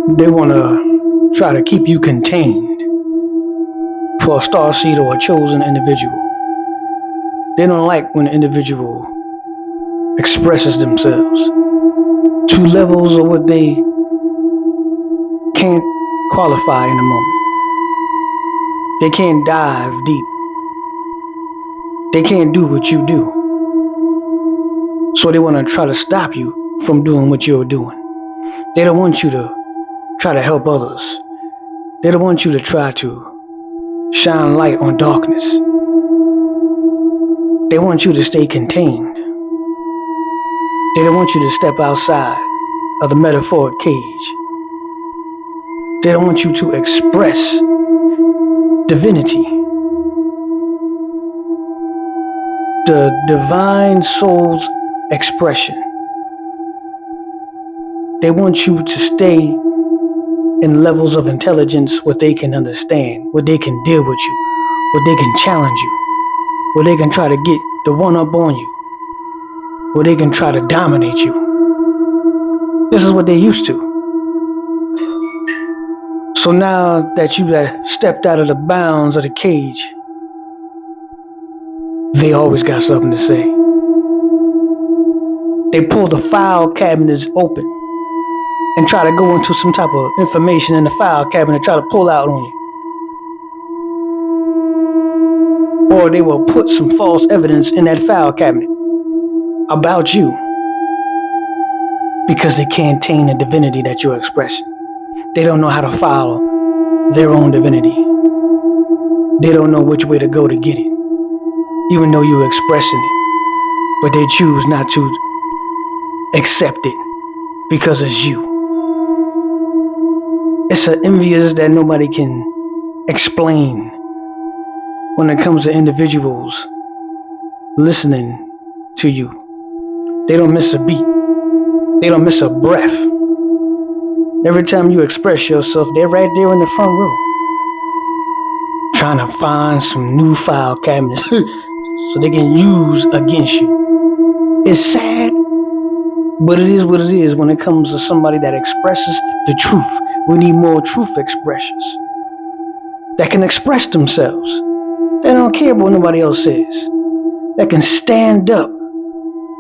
They want to try to keep you contained for a starseed or a chosen individual. They don't like when an individual expresses themselves to levels of what they can't qualify in a moment. They can't dive deep. They can't do what you do. So they want to try to stop you from doing what you're doing. They don't want you to try to help others. They don't want you to try to shine light on darkness. They want you to stay contained. They don't want you to step outside of the metaphoric cage. They don't want you to express divinity, the divine soul's expression. They want you to stay in levels of intelligence where they can understand, where they can deal with you, where they can challenge you, where they can try to get the one up on you, where they can try to dominate you. This is what they're used to. So now that you have stepped out of the bounds of the cage, they always got something to say. They pull the file cabinets open and try to go into some type of information in the file cabinet, try to pull out on you. Or they will put some false evidence in that file cabinet about you because they can't attain the divinity that you're expressing. They don't know how to follow their own divinity. They don't know which way to go to get it, even though you're expressing it. But they choose not to accept it because it's you. It's an envious that nobody can explain when it comes to individuals listening to you. They don't miss a beat. They don't miss a breath. Every time you express yourself, they're right there in the front row, trying to find some new file cabinets so they can use against you. It's sad, but it is what it is when it comes to somebody that expresses the truth. We need more truth expressions that can express themselves. They don't care what nobody else says. That can stand up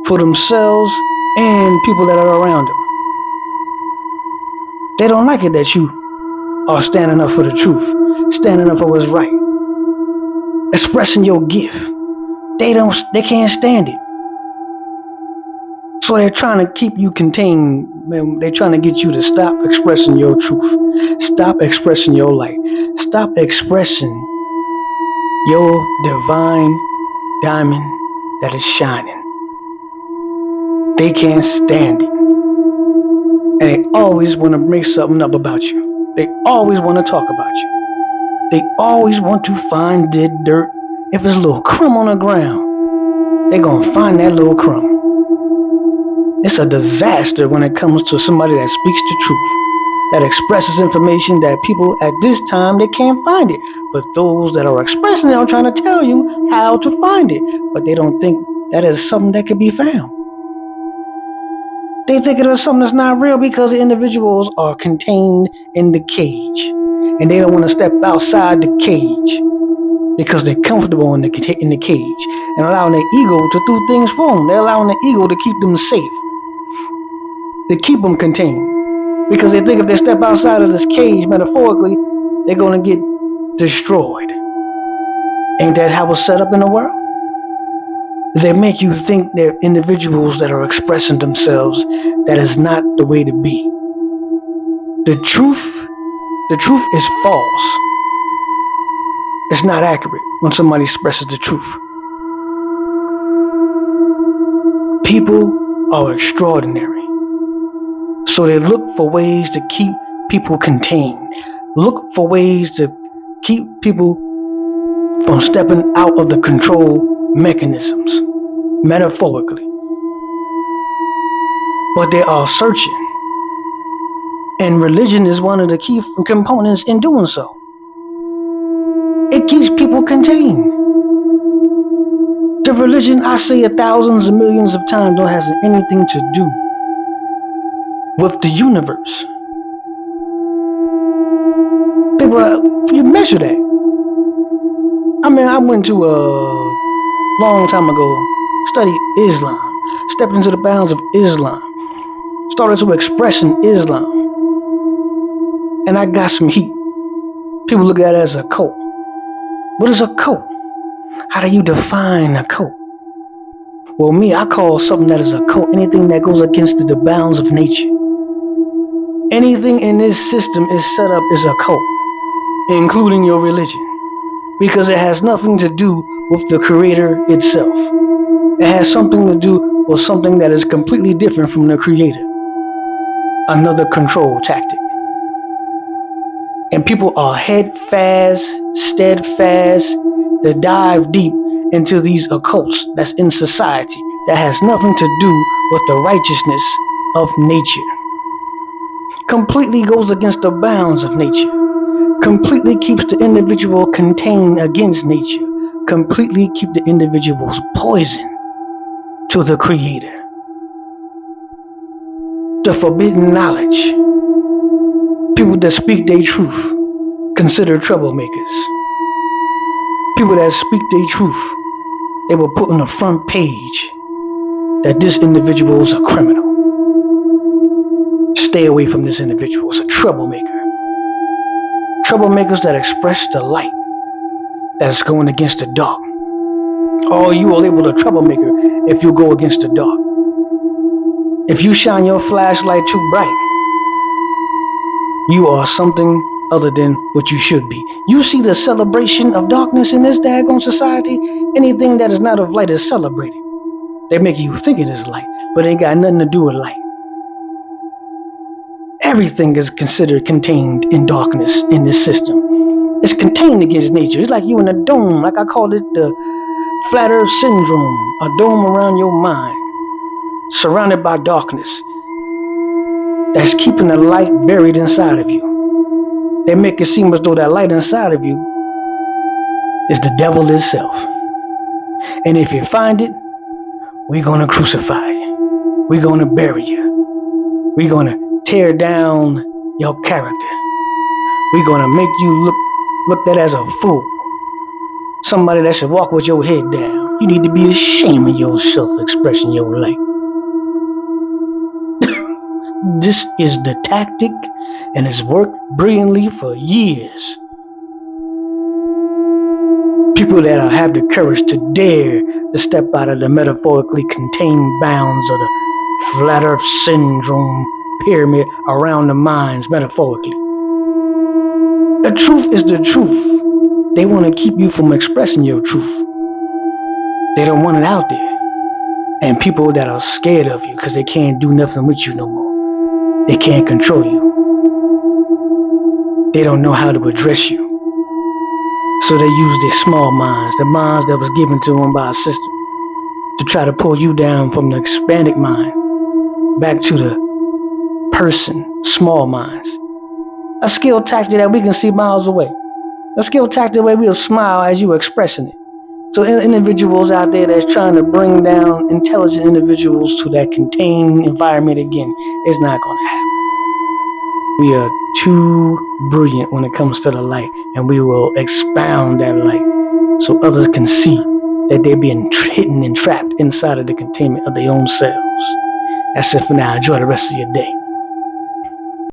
for themselves and people that are around them. They don't like it that you are standing up for the truth, standing up for what's right, expressing your gift. They can't stand it. So they're trying to keep you contained. They're trying to get you to stop expressing your truth, stop expressing your light, stop expressing your divine diamond that is shining. They can't stand it. And they always want to bring something up about you. They always want to talk about you. They always want to find dead dirt. If there's a little crumb on the ground, they're going to find that little crumb. It's a disaster when it comes to somebody that speaks the truth, that expresses information that people at this time, they can't find it. But those that are expressing it are trying to tell you how to find it. But they don't think that is something that can be found. They think it is something that's not real because the individuals are contained in the cage. And they don't want to step outside the cage because they're comfortable in the cage and allowing their ego to do things for them. They're allowing the ego to keep them safe, to keep them contained. Because they think if they step outside of this cage, metaphorically, they're going to get destroyed. Ain't that how it's set up in the world? They make you think they're individuals that are expressing themselves. That is not the way to be. The truth is false. It's not accurate when somebody expresses the truth. People are extraordinary. So they look for ways to keep people contained. Look for ways to keep people from stepping out of the control mechanisms, metaphorically. But they are searching. And religion is one of the key components in doing so. It keeps people contained. The religion, I say it thousands and millions of times, don't have anything to do with the universe. But you measure that. I mean, I went to a long time ago, studied Islam, stepped into the bounds of Islam, started to express in Islam, and I got some heat. People look at it as a cult. What is a cult? How do you define a cult? Well, me, I call something that is a cult anything that goes against the bounds of nature. Anything in this system is set up as a cult, including your religion, because it has nothing to do with the Creator itself. It has something to do with something that is completely different from the Creator. Another control tactic. And people are steadfast, to dive deep into these occults that's in society that has nothing to do with the righteousness of nature. Completely goes against the bounds of nature. Completely keeps the individual contained against nature. Completely keep the individual's poison to the Creator. The forbidden knowledge. People that speak their truth considered troublemakers. People that speak their truth, they will put on the front page that this individual is a criminal. Stay away from this individual. It's a troublemaker. Troublemakers that express the light that is going against the dark. Oh, you are labeled a troublemaker if you go against the dark. If you shine your flashlight too bright, you are something other than what you should be. You see the celebration of darkness in this daggone society? Anything that is not of light is celebrated. They make you think it is light, but it ain't got nothing to do with light. Everything is considered contained in darkness in this system. It's contained against nature. It's like you in a dome, like I call it the flat earth syndrome, a dome around your mind, surrounded by darkness that's keeping the light buried inside of you. They make it seem as though that light inside of you is the devil itself. And if you find it, we're going to crucify you. We're going to bury you. We're going to tear down your character. We're going to make you look at as a fool. Somebody that should walk with your head down. You need to be ashamed of yourself expressing your light. This is the tactic, and it's worked brilliantly for years. People that have the courage to dare to step out of the metaphorically contained bounds of the flat earth syndrome pyramid around the minds metaphorically. The truth is the truth. They want to keep you from expressing your truth. They don't want it out there. And people that are scared of you because they can't do nothing with you no more. They can't control you. They don't know how to address you. So they use their small minds, the minds that was given to them by a system, to try to pull you down from the expanded mind back to the person, small minds. A skill tactic that we can see miles away. A skill tactic where we'll smile as you expressing it. So individuals out there that's trying to bring down intelligent individuals to that contained environment again, it's not going to happen. We are too brilliant when it comes to the light, and we will expound that light so others can see that they're being hidden and trapped inside of the containment of their own selves. That's it for now. Enjoy the rest of your day.